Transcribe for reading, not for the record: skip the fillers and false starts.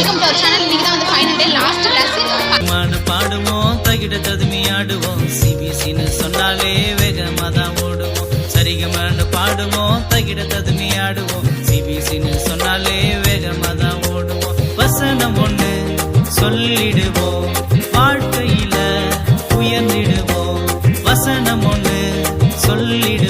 Welcome to our channel. இன்னைக்கு தான் வந்து ஃபைனல் டே, லாஸ்ட் கிளாஸ். பாடுவோம், தகிட ததுமி ஆடுவோம், சிபிசின்னு சொன்னாலே வேகமா தான் ஓடுவோம். சரிகமன்னு பாடுவோம், தகிட ததுமி ஆடுவோம், சிபிசின்னு சொன்னாலே வேகமா தான் ஓடுவோம். வசனம் ஒண்ணு சொல்லிடுவோம், வாழ்க்கையில உயர்ந்திடுவோம். வசனம் ஒண்ணு சொல்லிடுவோம்,